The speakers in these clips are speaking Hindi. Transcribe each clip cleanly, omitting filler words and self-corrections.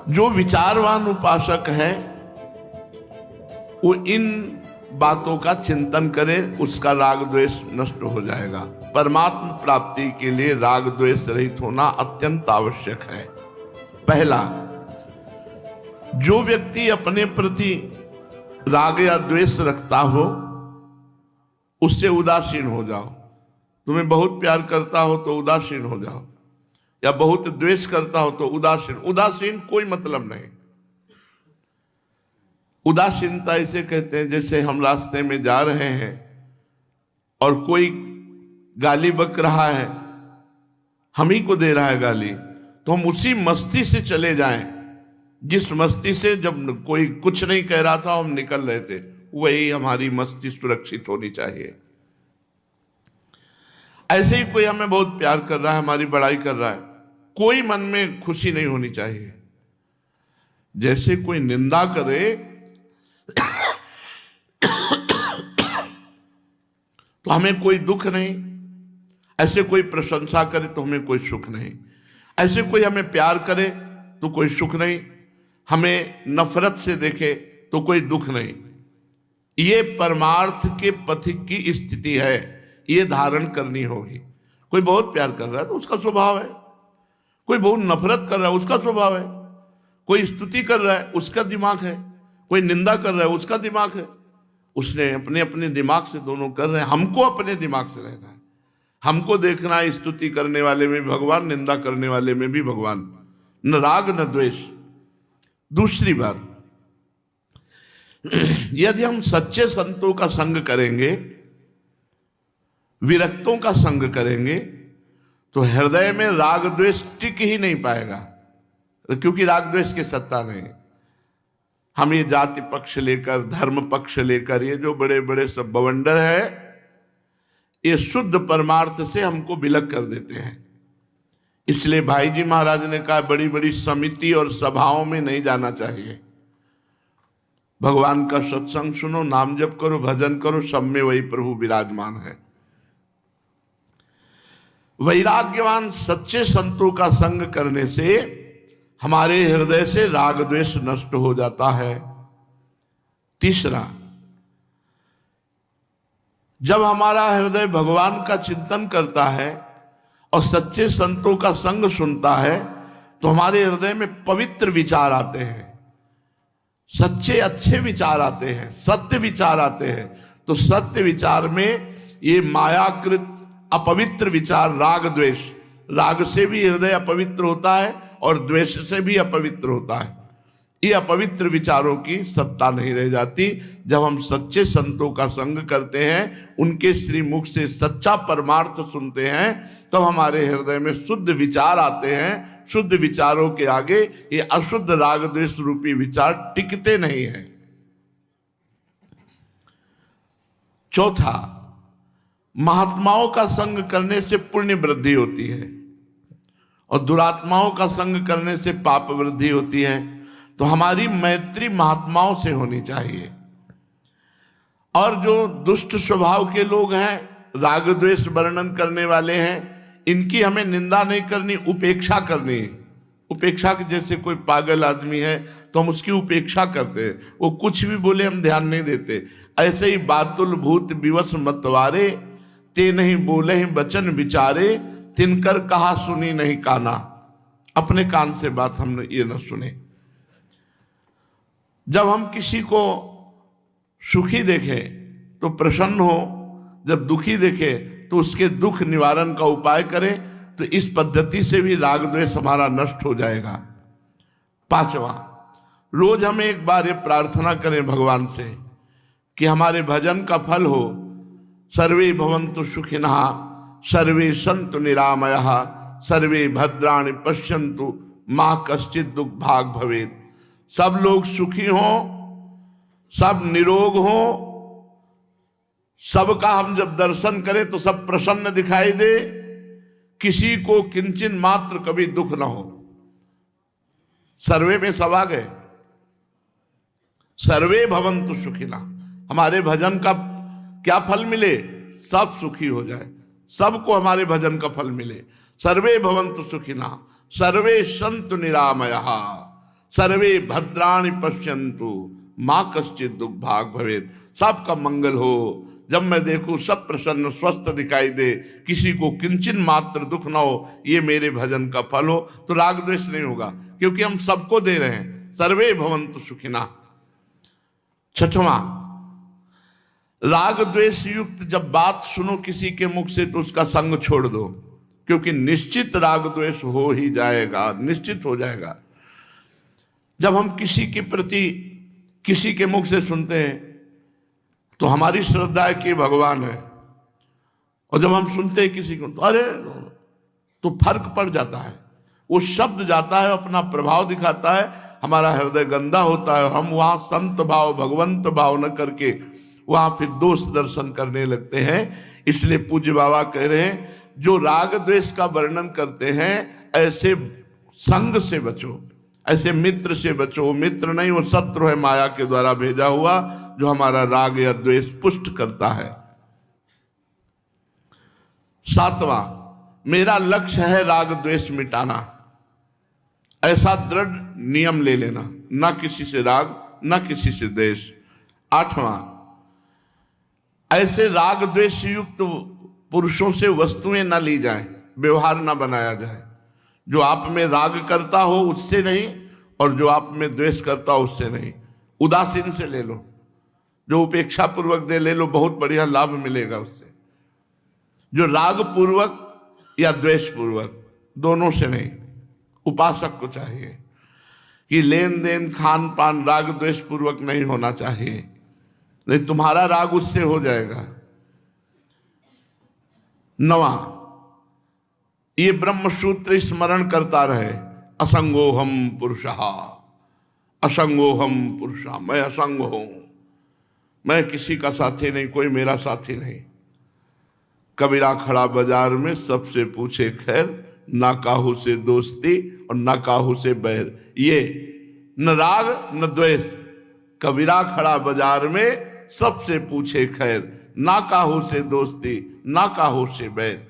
जो विचारवान उपासक है वो इन बातों का चिंतन करे, उसका राग द्वेष नष्ट हो जाएगा। परमात्मा प्राप्ति के लिए राग द्वेष रहित होना अत्यंत आवश्यक है। पहला, जो व्यक्ति अपने प्रति राग या द्वेष रखता हो उससे उदासीन हो जाओ। तुम्हें बहुत प्यार करता हो तो उदासीन हो जाओ, या बहुत द्वेष करता हो तो उदासीन। उदासीन कोई मतलब नहीं। उदासीनता इसे कहते हैं जैसे हम रास्ते में जा रहे हैं और कोई गाली बक रहा है, हम ही को दे रहा है गाली, तो हम उसी मस्ती से चले जाएं जिस मस्ती से जब कोई कुछ नहीं कह रहा था हम निकल रहे थे। वही हमारी मस्ती सुरक्षित होनी चाहिए। ऐसे ही कोई हमें बहुत प्यार कर रहा है, हमारी बड़ाई कर रहा है, कोई मन में खुशी नहीं होनी चाहिए। जैसे कोई निंदा करे तो हमें कोई दुख नहीं, ऐसे कोई प्रशंसा करे तो हमें कोई सुख नहीं, ऐसे कोई हमें प्यार करे तो कोई सुख नहीं, हमें नफरत से देखे तो कोई दुख नहीं। ये परमार्थ के पथिक की स्थिति है, ये धारण करनी होगी। कोई बहुत प्यार कर रहा है तो उसका स्वभाव है, कोई बहुत नफरत कर रहा है उसका स्वभाव है, कोई स्तुति कर रहा है उसका दिमाग है, कोई निंदा कर रहा है उसका दिमाग है। उसने अपने अपने दिमाग से दोनों कर रहे हैं। हमको अपने दिमाग से रहना है, हमको देखना है स्तुति करने वाले में भी भगवान, निंदा करने वाले में भी भगवान, न राग न द्वेष। दूसरी बात, यदि हम सच्चे संतों का संग करेंगे, विरक्तों का संग करेंगे, तो हृदय में राग द्वेष टिक ही नहीं पाएगा, क्योंकि राग द्वेष की सत्ता नहीं। हम ये जाति पक्ष लेकर, धर्म पक्ष लेकर, ये जो बड़े बड़े सब बवंडर है, ये शुद्ध परमार्थ से हमको विलग कर देते हैं। इसलिए भाई जी महाराज ने कहा बड़ी बड़ी समिति और सभाओं में नहीं जाना चाहिए। भगवान का सत्संग सुनो, नाम जप करो, भजन करो, सब में वही प्रभु विराजमान है। वैराग्यवान सच्चे संतों का संग करने से हमारे हृदय से राग द्वेष नष्ट हो जाता है। तीसरा, जब हमारा हृदय भगवान का चिंतन करता है और सच्चे संतों का संग सुनता है तो हमारे हृदय में पवित्र विचार आते हैं, सच्चे अच्छे विचार आते हैं, सत्य विचार आते हैं। तो सत्य विचार में ये मायाकृत अपवित्र विचार, राग द्वेष, राग से भी हृदय अपवित्र होता है और द्वेष से भी अपवित्र होता है। ये अपवित्र विचारों की सत्ता नहीं रह जाती। जब हम सच्चे संतों का संग करते हैं, उनके श्रीमुख से सच्चा परमार्थ सुनते हैं, तो हमारे हृदय में शुद्ध विचार आते हैं। शुद्ध विचारों के आगे ये अशुद्ध राग द्वेष रूपी विचार टिकते नहीं हैं। चौथा, महात्माओं का संग करने से पुण्य वृद्धि होती है और दुरात्माओं का संग करने से पाप वृद्धि होती है। तो हमारी मैत्री महात्माओं से होनी चाहिए। और जो दुष्ट स्वभाव के लोग हैं, राग द्वेष वर्णन करने वाले हैं, इनकी हमें निंदा नहीं करनी, उपेक्षा करनी है। उपेक्षा के जैसे कोई पागल आदमी है तो हम उसकी उपेक्षा करते हैं, वो कुछ भी बोले हम ध्यान नहीं देते। ऐसे ही बातुल भूत विवश मतवारे, ते नहीं बोले ही वचन विचारे, तिनकर कहा सुनी नहीं काना। अपने कान से बात हमने ये न सुने। जब हम किसी को सुखी देखें तो प्रसन्न हो, जब दुखी देखें तो उसके दुख निवारण का उपाय करें, तो इस पद्धति से भी राग द्वेष हमारा नष्ट हो जाएगा। पांचवा, रोज हमें एक बार ये प्रार्थना करें भगवान से कि हमारे भजन का फल हो, सर्वे भवन्तु सुखिनः, सर्वे सन्तु निरामयः, सर्वे भद्राणि पश्यन्तु, मा कश्चित् दुख भाग भवेत्। सब लोग सुखी हों, सब निरोग हों, सबका हम जब दर्शन करें तो सब प्रसन्न दिखाई दे, किसी को किंचिन मात्र कभी दुख ना हो। सर्वे में सब आ गए, सर्वे भवन्तु सुखिनः। हमारे भजन का क्या फल मिले? सब सुखी हो जाए, सबको हमारे भजन का फल मिले। सर्वे भवन्तु सुखिनः, सर्वे सन्तु निरामयः, सर्वे भद्राणि पश्यन्तु माँ कश्चित दुख भाग भवेत। सबका मंगल हो, जब मैं देखूं सब प्रसन्न स्वस्थ दिखाई दे, किसी को किंचन मात्र दुख ना हो, ये मेरे भजन का फल हो, तो राग द्वेष नहीं होगा, क्योंकि हम सबको दे रहे हैं। सर्वे भवन्तु सुखिना। छठवां, राग द्वेष युक्त जब बात सुनो किसी के मुख से तो उसका संग छोड़ दो, क्योंकि निश्चित राग द्वेष हो ही जाएगा, निश्चित हो जाएगा। जब हम किसी के प्रति किसी के मुख से सुनते हैं तो हमारी श्रद्धा है कि भगवान है, और जब हम सुनते हैं किसी को तो अरे, तो फर्क पड़ जाता है। वो शब्द जाता है, अपना प्रभाव दिखाता है, हमारा हृदय गंदा होता है, हम वहां संत भाव भगवंत भाव न करके वहां फिर दोष दर्शन करने लगते हैं। इसलिए पूज्य बाबा कह रहे हैं, जो राग द्वेष का वर्णन करते हैं ऐसे संग से बचो, ऐसे मित्र से बचो। वो मित्र नहीं, वो शत्रु है, माया के द्वारा भेजा हुआ, जो हमारा राग या द्वेष पुष्ट करता है। सातवां, मेरा लक्ष्य है राग द्वेष मिटाना, ऐसा दृढ़ नियम ले लेना, ना किसी से राग ना किसी से द्वेष। आठवां, ऐसे राग द्वेष युक्त पुरुषों से वस्तुएं ना ली जाएं, व्यवहार ना बनाया जाए। जो आप में राग करता हो उससे नहीं, और जो आप में द्वेष करता हो उससे नहीं। उदासीन से ले लो, जो उपेक्षा पूर्वक दे ले लो, बहुत बढ़िया लाभ मिलेगा उससे। जो राग पूर्वक या द्वेष पूर्वक, दोनों से नहीं। उपासक को चाहिए कि लेन देन खान पान राग द्वेष पूर्वक नहीं होना चाहिए, नहीं तुम्हारा राग उससे हो जाएगा। नवा, ये ब्रह्म सूत्र स्मरण करता रहे, असंगोहम पुरुषः, असंगोहम पुरुषः, मैं असंग हूं, मैं किसी का साथी नहीं, कोई मेरा साथी नहीं। कबीरा खड़ा बाजार में, सबसे पूछे खैर, ना काहू से दोस्ती और ना काहू से बैर। ये न राग न द्वेष। कबीरा खड़ा बाजार में, सबसे पूछे खैर, ना काहू से दोस्ती ना काहू से बैर।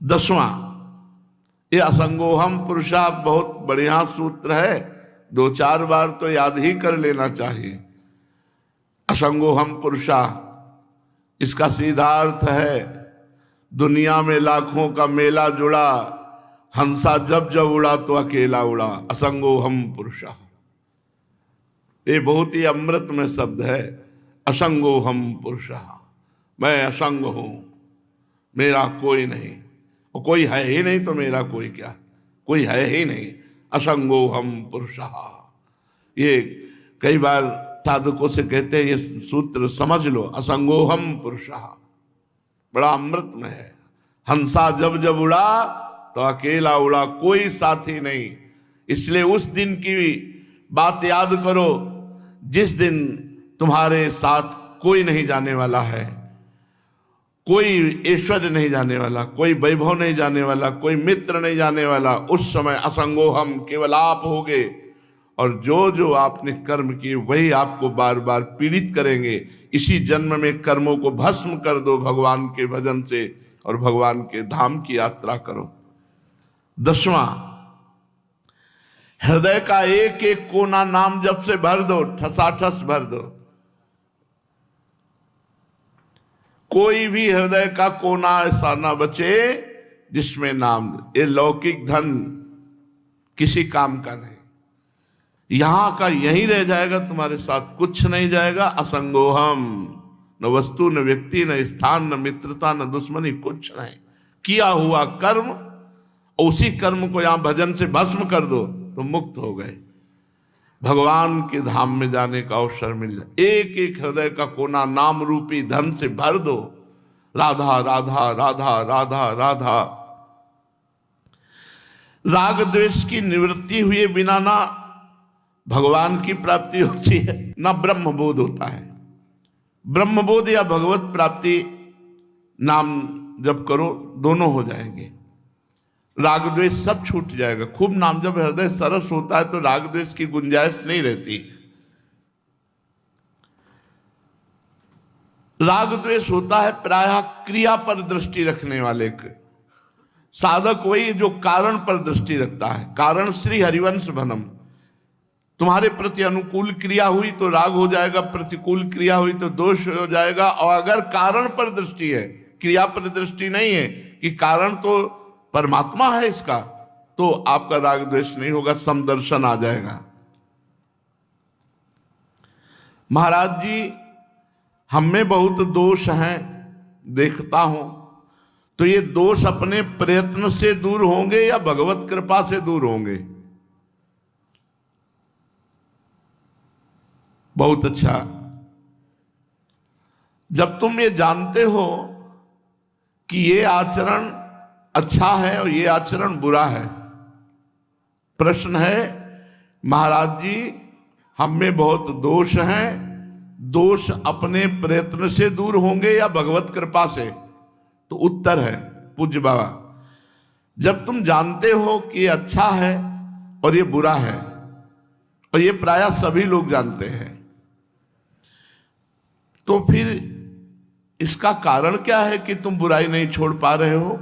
दसवां, ये असंगोहम पुरुषा बहुत बढ़िया सूत्र है, 2-4 बार तो याद ही कर लेना चाहिए। असंगोहम पुरुषा, इसका सीधा अर्थ है, दुनिया में लाखों का मेला जुड़ा, हंसा जब जब उड़ा तो अकेला उड़ा। असंगोहम पुरुषा, ये बहुत ही अमृत में शब्द है। असंगोहम पुरुषा, मैं असंग हूं, मेरा कोई नहीं, और कोई है ही नहीं तो मेरा कोई क्या, कोई है ही नहीं। असंगोहम पुरुषः, ये कई बार साधकों से कहते हैं, ये सूत्र समझ लो, असंगोहम पुरुषः, बड़ा अमृत में है। हंसा जब जब उड़ा तो अकेला उड़ा, कोई साथी नहीं। इसलिए उस दिन की बात याद करो जिस दिन तुम्हारे साथ कोई नहीं जाने वाला है, कोई ऐश्वर्य नहीं जाने वाला, कोई वैभव नहीं जाने वाला, कोई मित्र नहीं जाने वाला। उस समय असंगोहम, केवल आप होगे, और जो जो आपने कर्म किए वही आपको बार बार पीड़ित करेंगे। इसी जन्म में कर्मों को भस्म कर दो भगवान के भजन से, और भगवान के धाम की यात्रा करो। 10वां, हृदय का एक एक कोना नाम जप से भर दो, ठसाठस भर दो। कोई भी हृदय का कोना ऐसा ना बचे जिसमें नाम, ये लौकिक धन किसी काम का नहीं, यहां का यहीं रह जाएगा, तुम्हारे साथ कुछ नहीं जाएगा। असंगोहम, न वस्तु न व्यक्ति न स्थान न मित्रता न दुश्मनी, कुछ नहीं। किया हुआ कर्म, उसी कर्म को यहां भजन से भस्म कर दो तो मुक्त हो गए, भगवान के धाम में जाने का अवसर मिल जाए। एक एक हृदय का कोना नाम रूपी धन से भर दो, राधा राधा राधा राधा राधा। राग द्वेष की निवृत्ति हुए बिना ना भगवान की प्राप्ति होती है, ना ब्रह्मबोध होता है। ब्रह्मबोध या भगवत प्राप्ति नाम जप करो, दोनों हो जाएंगे। राग द्वेष सब छूट जाएगा। खूब नाम जब हृदय सरस होता है तो राग द्वेष की गुंजाइश नहीं रहती। राग द्वेष होता है प्रायः क्रिया पर दृष्टि रखने वाले के, साधक वही जो कारण पर दृष्टि रखता है। कारण श्री हरिवंश भनम। तुम्हारे प्रति अनुकूल क्रिया हुई तो राग हो जाएगा, प्रतिकूल क्रिया हुई तो दोष हो जाएगा। और अगर कारण पर दृष्टि है, क्रिया पर दृष्टि नहीं है कि कारण तो परमात्मा है इसका, तो आपका राग द्वेष नहीं होगा, समदर्शन आ जाएगा। महाराज जी, हम में बहुत दोष हैं, देखता हूं, तो ये दोष अपने प्रयत्न से दूर होंगे या भगवत कृपा से दूर होंगे? बहुत अच्छा। जब तुम ये जानते हो कि ये आचरण अच्छा है और ये आचरण बुरा है, प्रश्न है महाराज जी हम में बहुत दोष हैं, दोष अपने प्रयत्न से दूर होंगे या भगवत कृपा से? तो उत्तर है पूज्य बाबा, जब तुम जानते हो कि ये अच्छा है और ये बुरा है, और ये प्रायः सभी लोग जानते हैं, तो फिर इसका कारण क्या है कि तुम बुराई नहीं छोड़ पा रहे हो?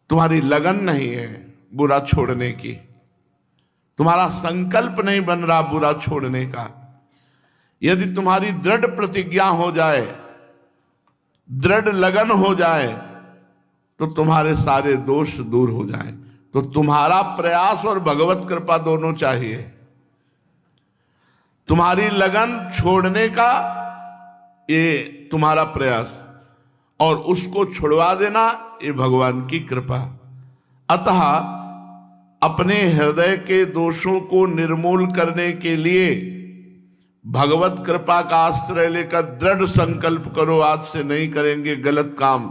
तुम्हारी लगन नहीं है बुरा छोड़ने की, तुम्हारा संकल्प नहीं बन रहा बुरा छोड़ने का। यदि तुम्हारी दृढ़ प्रतिज्ञा हो जाए, दृढ़ लगन हो जाए, तो तुम्हारे सारे दोष दूर हो जाए। तो तुम्हारा प्रयास और भगवत कृपा दोनों चाहिए। तुम्हारी लगन छोड़ने का ये तुम्हारा प्रयास, और उसको छुड़वा देना ये भगवान की कृपा। अतः अपने हृदय के दोषों को निर्मूल करने के लिए भगवत कृपा का आश्रय लेकर दृढ़ संकल्प करो, आज से नहीं करेंगे गलत काम,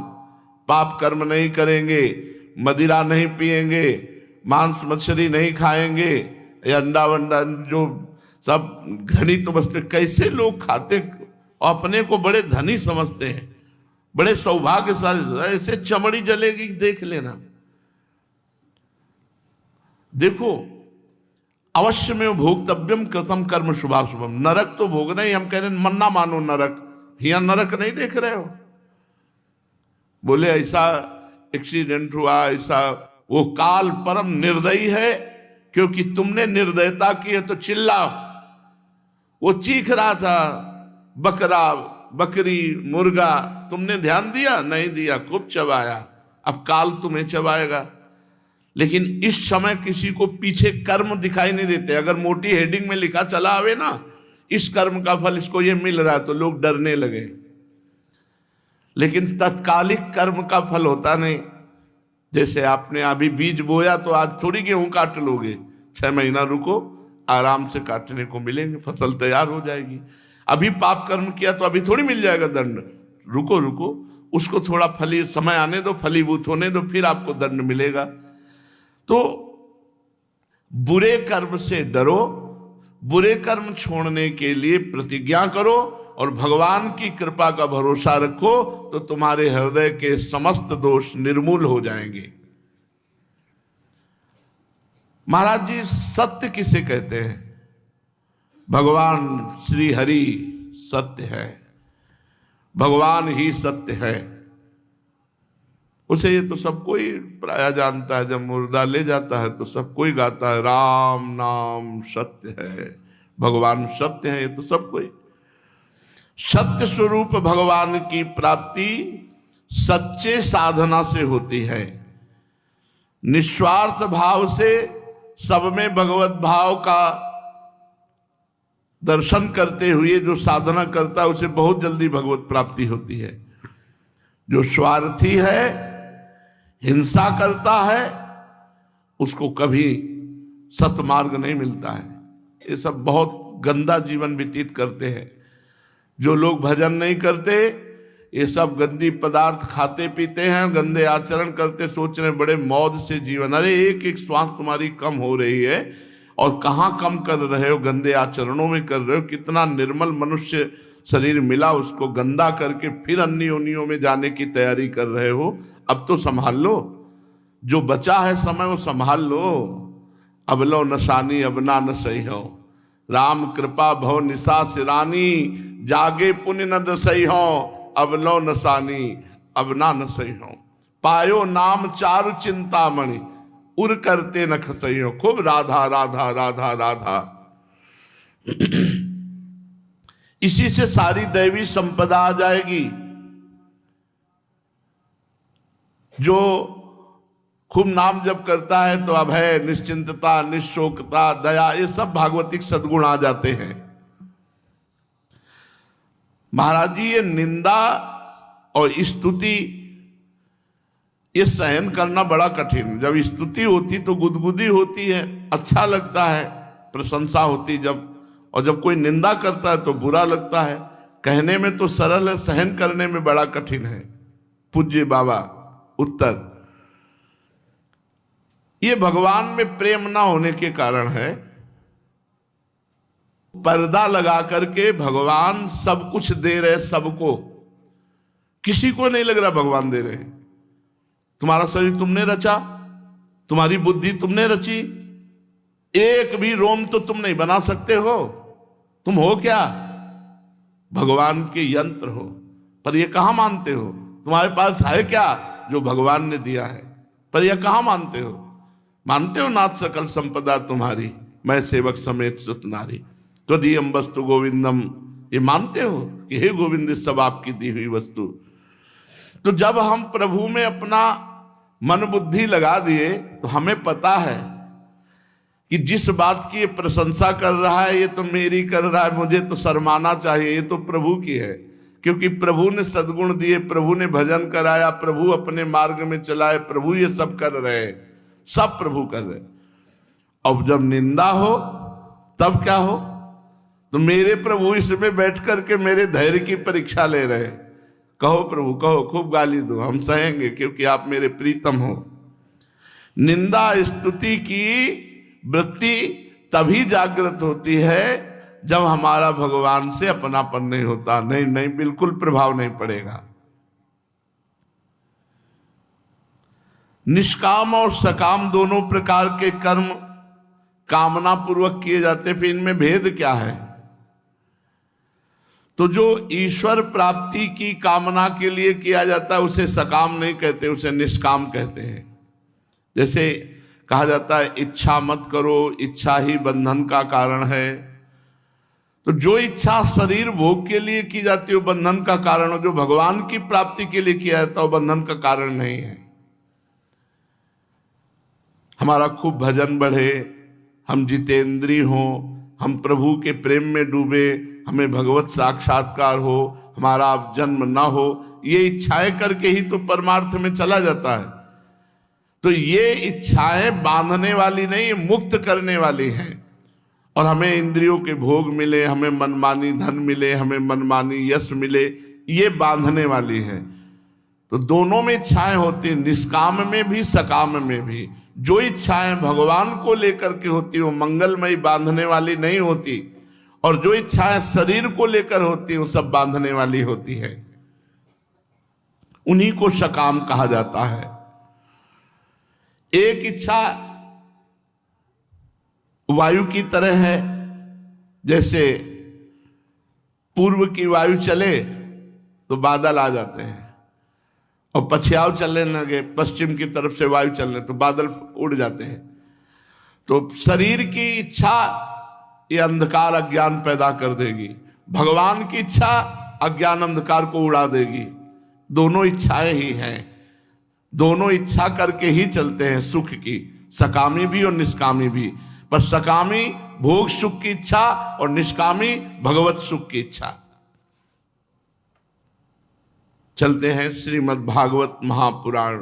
पाप कर्म नहीं करेंगे, मदिरा नहीं पिएंगे, मांस मछली नहीं खाएंगे, या अंडा वंडा जो सब घृणित तो वस्तु कैसे लोग खाते और अपने को बड़े धनी समझते हैं, बड़े सौभाग्यशाली, ऐसे चमड़ी जलेगी देख लेना। देखो अवश्य में भोक्तव्यम कृतम कर्म शुभाशुभम, नरक तो भोगना ही। हम कह रहे हैं मन ना मानो नरक, यहाँ नरक नहीं देख रहे हो? बोले ऐसा एक्सीडेंट हुआ, ऐसा, वो काल परम निर्दयी है, क्योंकि तुमने निर्दयता की है तो चिल्लाओ। वो चीख रहा था, बकरा बकरी मुर्गा, तुमने ध्यान दिया? नहीं दिया, खूब चबाया, अब काल तुम्हें चबाएगा। लेकिन इस समय किसी को पीछे कर्म दिखाई नहीं देते। अगर मोटी हेडिंग में लिखा चला आवे ना, इस कर्म का फल इसको ये मिल रहा है, तो लोग डरने लगे। लेकिन तत्कालिक कर्म का फल होता नहीं। जैसे आपने अभी बीज बोया तो आज थोड़ी गेहूं काट लोगे, 6 महीना रुको, आराम से काटने को मिलेंगे, फसल तैयार हो जाएगी। अभी पाप कर्म किया तो अभी थोड़ी मिल जाएगा दंड, रुको रुको, उसको थोड़ा फली समय आने दो, फलीभूत होने दो, फिर आपको दंड मिलेगा। तो बुरे कर्म से डरो, बुरे कर्म छोड़ने के लिए प्रतिज्ञा करो और भगवान की कृपा का भरोसा रखो, तो तुम्हारे हृदय के समस्त दोष निर्मूल हो जाएंगे। महाराज जी, सत्य किसे कहते हैं? भगवान श्री हरि सत्य है, भगवान ही सत्य है। उसे ये तो सब कोई प्राय जानता है। जब मुर्दा ले जाता है तो सब कोई गाता है, राम नाम सत्य है, भगवान सत्य है, ये तो सब कोई। सत्य स्वरूप भगवान की प्राप्ति सच्चे साधना से होती है। निस्वार्थ भाव से सब में भगवत भाव का दर्शन करते हुए जो साधना करता है उसे बहुत जल्दी भगवत प्राप्ति होती है। जो स्वार्थी है, हिंसा करता है, उसको कभी सतमार्ग नहीं मिलता है। ये सब बहुत गंदा जीवन व्यतीत करते हैं। जो लोग भजन नहीं करते, ये सब गंदी पदार्थ खाते पीते हैं, गंदे आचरण करते, सोच रहे बड़े मौज से जीवन। अरे एक एक श्वास तुम्हारी कम हो रही है, और कहाँ कम कर रहे हो? गंदे आचरणों में कर रहे हो। कितना निर्मल मनुष्य शरीर मिला, उसको गंदा करके फिर अन्य योनियों में जाने की तैयारी कर रहे हो। अब तो संभाल लो, जो बचा है समय वो संभाल लो। अब लो नशानी अब ना न सही हो, राम कृपा भव निशा सिरानी, जागे पुण्य न सही हो, अब लो नशानी अब ना न सही हो। पायो नाम चारु चिंतामणि, उर करते न खसइयो। खूब राधा राधा राधा राधा। इसी से सारी दैवी संपदा आ जाएगी। जो खूब नाम जप करता है तो अभय, निश्चिंतता, निशोकता, दया, ये सब भागवतिक सद्गुण आ जाते हैं। महाराज जी, ये निंदा और स्तुति ये सहन करना बड़ा कठिन। जब स्तुति होती तो गुदगुदी होती है, अच्छा लगता है, प्रशंसा होती जब, और जब कोई निंदा करता है तो बुरा लगता है। कहने में तो सरल है, सहन करने में बड़ा कठिन है। पूज्य बाबा उत्तर, ये भगवान में प्रेम ना होने के कारण है। पर्दा लगा करके भगवान सब कुछ दे रहे सबको, किसी को नहीं लग रहा भगवान दे रहे। तुम्हारा शरीर तुमने रचा, तुम्हारी बुद्धि तुमने रची, एक भी रोम तो तुम नहीं बना सकते हो। तुम हो क्या? भगवान के यंत्र हो। पर ये कहां मानते हो? तुम्हारे पास है क्या जो भगवान ने दिया है? पर यह कहां मानते हो? मानते हो नाथ सकल संपदा तुम्हारी, मैं सेवक समेत सुत नारी, त्वदीयम वस्तु गोविंदम। ये मानते हो कि हे गोविंद सब आपकी दी हुई वस्तु। तो जब हम प्रभु में अपना मन बुद्धि लगा दिए तो हमें पता है कि जिस बात की ये प्रशंसा कर रहा है ये तो मेरी कर रहा है, मुझे तो शर्माना चाहिए, ये तो प्रभु की है। क्योंकि प्रभु ने सद्गुण दिए, प्रभु ने भजन कराया, प्रभु अपने मार्ग में चलाए, प्रभु ये सब कर रहे हैं, सब प्रभु कर रहे। अब जब निंदा हो तब क्या हो? तो मेरे प्रभु इसमें बैठ करके मेरे धैर्य की परीक्षा ले रहे। कहो प्रभु कहो, खूब गाली दो, हम सहेंगे क्योंकि आप मेरे प्रीतम हो। निंदा स्तुति की वृत्ति तभी जागृत होती है जब हमारा भगवान से अपनापन नहीं होता। नहीं नहीं, बिल्कुल प्रभाव नहीं पड़ेगा। निष्काम और सकाम दोनों प्रकार के कर्म कामना पूर्वक किए जाते, फिर इनमें भेद क्या है? तो जो ईश्वर प्राप्ति की कामना के लिए किया जाता है उसे सकाम नहीं कहते, उसे निष्काम कहते हैं। जैसे कहा जाता है इच्छा मत करो, इच्छा ही बंधन का कारण है। तो जो इच्छा शरीर भोग के लिए की जाती है वो बंधन का कारण हो, जो भगवान की प्राप्ति के लिए किया जाता है वो बंधन का कारण नहीं है। हमारा खूब भजन बढ़े, हम जितेंद्री हों, हम प्रभु के प्रेम में डूबे, हमें भगवत साक्षात्कार हो, हमारा जन्म ना हो, ये इच्छाएं करके ही तो परमार्थ में चला जाता है। तो ये इच्छाएं बांधने वाली नहीं, मुक्त करने वाली हैं। और हमें इंद्रियों के भोग मिले, हमें मनमानी धन मिले, हमें मनमानी यश मिले, ये बांधने वाली है। तो दोनों में इच्छाएं होती, निष्काम में भी सकाम में भी। जो इच्छाएं भगवान को लेकर के होती वो मंगलमयी बांधने वाली नहीं होती, और जो इच्छाएं शरीर को लेकर होती वो सब बांधने वाली होती है। उन्हीं को सकाम कहा जाता है। एक इच्छा वायु की तरह है, जैसे पूर्व की वायु चले तो बादल आ जाते हैं, और पछयाव चलने लगे पश्चिम की तरफ से वायु चलने तो बादल उड़ जाते हैं। तो शरीर की इच्छा ये अंधकार अज्ञान पैदा कर देगी, भगवान की इच्छा अज्ञान अंधकार को उड़ा देगी। दोनों इच्छाएं ही हैं, दोनों इच्छा करके ही चलते हैं सुख की, सकामी भी और निष्कामी भी। पर सकामी भोग सुख की इच्छा और निष्कामी भगवत सुख की इच्छा। चलते हैं श्रीमद् भागवत महापुराण।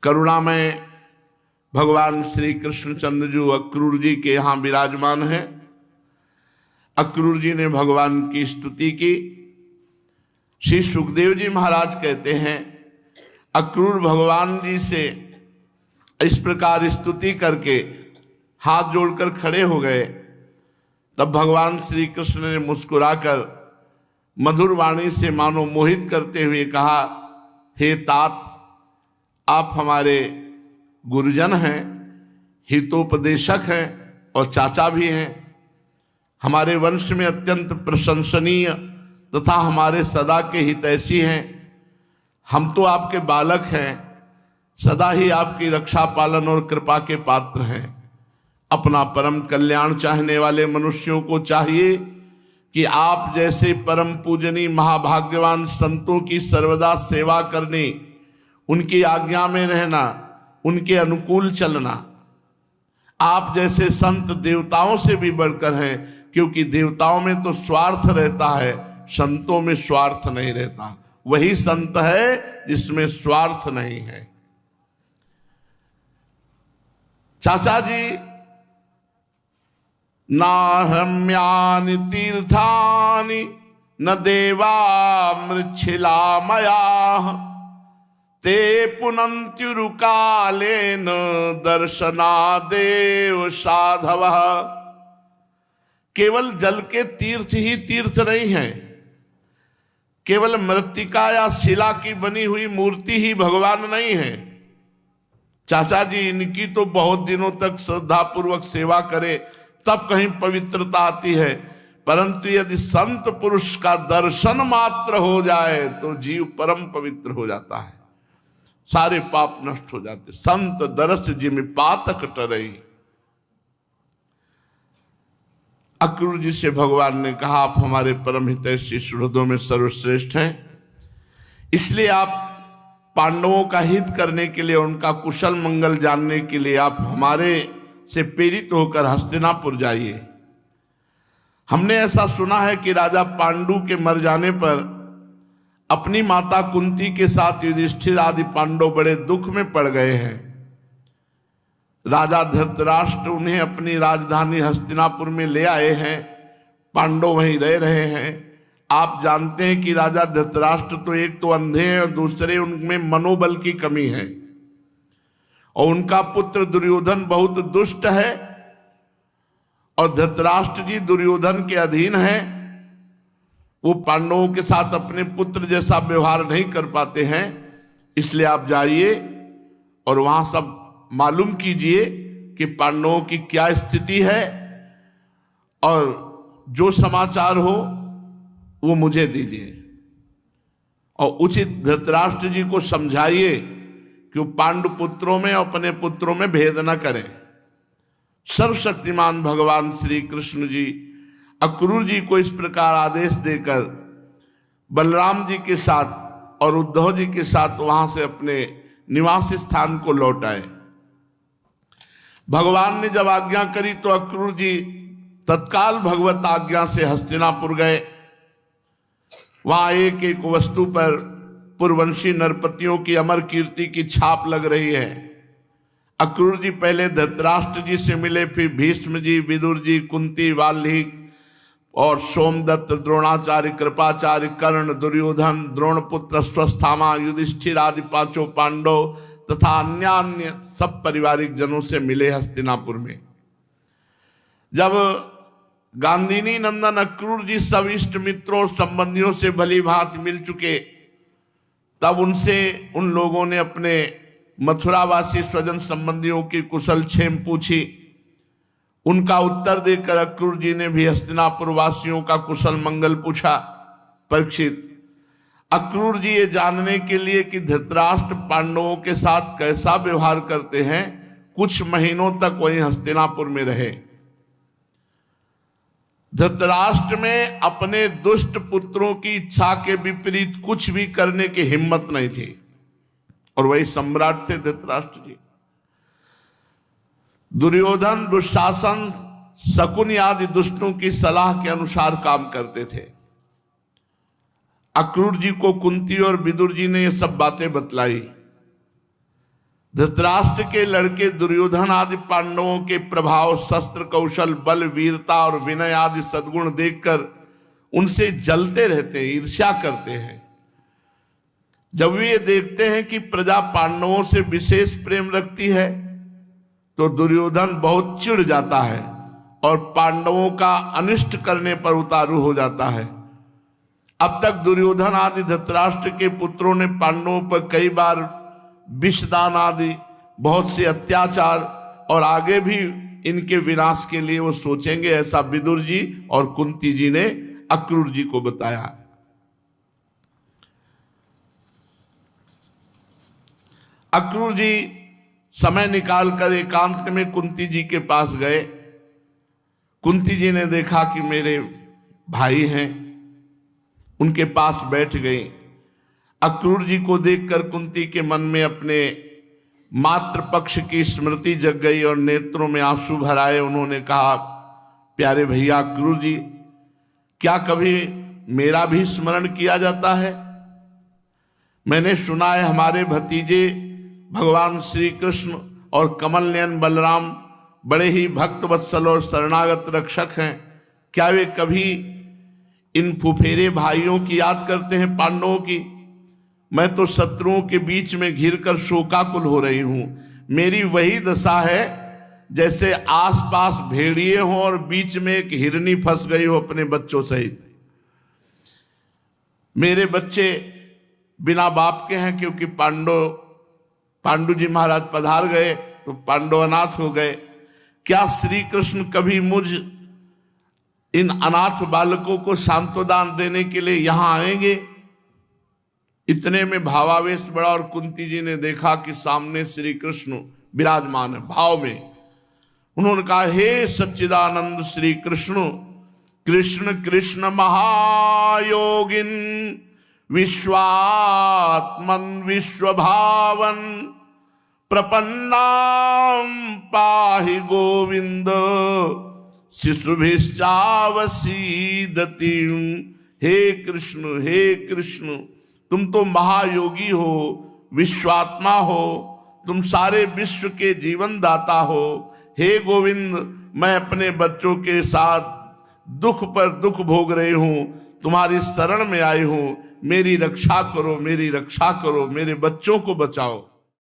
करुणामय भगवान श्री कृष्णचंद्र जी अक्रूर जी के यहाँ विराजमान हैं। अक्रूर जी ने भगवान की स्तुति की। श्री सुखदेव जी महाराज कहते हैं अक्रूर भगवान जी से इस प्रकार स्तुति करके हाथ जोड़कर खड़े हो गए। तब भगवान श्री कृष्ण ने मुस्कुराकर मधुर वाणी से मानो मोहित करते हुए कहा, हे तात, आप हमारे गुरुजन हैं, हितोपदेशक हैं और चाचा भी हैं। हमारे वंश में अत्यंत प्रशंसनीय तथा हमारे सदा के हितैषी हैं। हम तो आपके बालक हैं, सदा ही आपकी रक्षा पालन और कृपा के पात्र हैं। अपना परम कल्याण चाहने वाले मनुष्यों को चाहिए कि आप जैसे परम पूजनीय महाभाग्यवान संतों की सर्वदा सेवा करनी, उनकी आज्ञा में रहना, उनके अनुकूल चलना। आप जैसे संत देवताओं से भी बढ़कर हैं, क्योंकि देवताओं में तो स्वार्थ रहता है, संतों में स्वार्थ नहीं रहता। वही संत है जिसमें स्वार्थ नहीं है। चाचा जी, नाहम्यानि तीर्थानि न देवा मृच्छिलामया ते पुनन्त्युरुकालेन दर्शनादेव साधवः। केवल जल के तीर्थ ही तीर्थ नहीं है, केवल मृत्तिका या शिला की बनी हुई मूर्ति ही भगवान नहीं है। चाचा जी, इनकी तो बहुत दिनों तक श्रद्धापूर्वक सेवा करे तब कहीं पवित्रता आती है, परंतु यदि संत पुरुष का दर्शन मात्र हो जाए तो जीव परम पवित्र हो जाता है, सारे पाप नष्ट हो जाते। संत दरस जिमि पातक टरई। अक्रूर जी से भगवान ने कहा, आप हमारे परम हितैषी सुहृदों में सर्वश्रेष्ठ हैं, इसलिए आप पांडवों का हित करने के लिए, उनका कुशल मंगल जानने के लिए आप हमारे से प्रेरित होकर हस्तिनापुर जाइए। हमने ऐसा सुना है कि राजा पांडु के मर जाने पर अपनी माता कुंती के साथ युधिष्ठिर आदि पांडव बड़े दुख में पड़ गए हैं। राजा धृतराष्ट्र उन्हें अपनी राजधानी हस्तिनापुर में ले आए हैं, पांडव वहीं रह रहे हैं। आप जानते हैं कि राजा धृतराष्ट्र तो एक तो अंधे हैं और दूसरे उनमें मनोबल की कमी है, और उनका पुत्र दुर्योधन बहुत दुष्ट है, और धृतराष्ट्र जी दुर्योधन के अधीन है। वो पांडवों के साथ अपने पुत्र जैसा व्यवहार नहीं कर पाते हैं। इसलिए आप जाइए और वहां सब मालूम कीजिए कि पांडवों की क्या स्थिति है, और जो समाचार हो वो मुझे दीजिए, और उचित धृतराष्ट्र जी को समझाइए कि वो पांडु पुत्रों में और अपने पुत्रों में भेद न करें। सर्वशक्तिमान भगवान श्री कृष्ण जी अक्रूर जी को इस प्रकार आदेश देकर बलराम जी के साथ और उद्धव जी के साथ वहां से अपने निवास स्थान को लौट आए। भगवान ने जब आज्ञा करी तो अक्रूर जी तत्काल भगवत आज्ञा से हस्तिनापुर गए। वहां एक एक वस्तु पर पूर्ववंशी नरपतियों की अमर कीर्ति की छाप लग रही है। अक्रूर जी पहले धृतराष्ट्र जी से मिले, फिर भीष्म जी, विदुर जी, कुंती, वाल्मीकि और सोमदत्त, द्रोणाचार्य, कृपाचार्य, कर्ण, दुर्योधन, द्रोणपुत्र, स्वस्थामा, युधिष्ठिर आदि पांचों पांडव तथा अन्य सब पारिवारिक जनों से मिले हस्तिनापुर में। जब गांधीनी नंदन अक्रूर जी सब इष्ट मित्रों संबंधियों से भली भांति मिल चुके, तब उनसे उन लोगों ने अपने मथुरावासी स्वजन संबंधियों की कुशल क्षेम पूछी। उनका उत्तर देकर अक्रूर जी ने भी हस्तिनापुर वासियों का कुशल मंगल पूछा। परीक्षित, अक्रूर जी ये जानने के लिए कि धृतराष्ट्र पांडवों के साथ कैसा व्यवहार करते हैं, कुछ महीनों तक वहीं हस्तिनापुर में रहे। धृतराष्ट्र में अपने दुष्ट पुत्रों की इच्छा के विपरीत कुछ भी करने की हिम्मत नहीं थी, और वही सम्राट थे धृतराष्ट्र जी। दुर्योधन, दुशासन, शकुनि आदि दुष्टों की सलाह के अनुसार काम करते थे। अक्रूर जी को कुंती और विदुर जी ने ये सब बातें बतलाई। धृतराष्ट्र के लड़के दुर्योधन आदि पांडवों के प्रभाव, शस्त्र कौशल, बल, वीरता और विनय आदि सद्गुण देखकर उनसे जलते रहते हैं, ईर्ष्या करते हैं। जब वे ये देखते हैं कि प्रजा पांडवों से विशेष प्रेम रखती है तो दुर्योधन बहुत चिढ़ जाता है और पांडवों का अनिष्ट करने पर उतारू हो जाता है। अब तक दुर्योधन आदि धृतराष्ट्र के पुत्रों ने पांडवों पर कई बार विषदान आदि बहुत से अत्याचार, और आगे भी इनके विनाश के लिए वो सोचेंगे, ऐसा विदुर जी और कुंती जी ने अक्रूर जी को बताया। अक्रूर जी समय निकालकर एकांत में कुंती जी के पास गए। कुंती जी ने देखा कि मेरे भाई हैं, उनके पास बैठ गई। अक्रूर जी को देखकर कुंती के मन में अपने मातृ पक्ष की स्मृति जग गई और नेत्रों में आंसू भर आए। उन्होंने कहा, प्यारे भैया अक्रूर जी, क्या कभी मेरा भी स्मरण किया जाता है? मैंने सुना है हमारे भतीजे भगवान श्री कृष्ण और कमल नयन बलराम बड़े ही भक्त वत्सल और शरणागत रक्षक हैं। क्या वे कभी इन फुफेरे भाइयों की याद करते हैं, पांडवों की? मैं तो शत्रुओं के बीच में घिरकर शोकाकुल हो रही हूं। मेरी वही दशा है जैसे आसपास भेड़िए हों और बीच में एक हिरनी फंस गई हो अपने बच्चों सहित। मेरे बच्चे बिना बाप के हैं, क्योंकि पांडु जी महाराज पधार गए तो पांडव अनाथ हो गए। क्या श्री कृष्ण कभी मुझ इन अनाथ बालकों को सांत्वदान देने के लिए यहां आएंगे? इतने में भावावेश बढ़ा और कुंती जी ने देखा कि सामने श्री कृष्ण विराजमान है भाव में। उन्होंने कहा, हे सच्चिदानंद श्री कृष्ण, कृष्ण कृष्ण महायोगिन विश्वात्मन विश्वभावन प्रपन्नाम पाहि गोविंद शिशुभिश्चावसीदति। हे कृष्ण, तुम तो महायोगी हो, विश्वात्मा हो, तुम सारे विश्व के जीवन दाता हो। हे गोविंद, मैं अपने बच्चों के साथ दुख पर दुख भोग रही हूं, तुम्हारी शरण में आई हूं, मेरी रक्षा करो, मेरी रक्षा करो, मेरे बच्चों को बचाओ।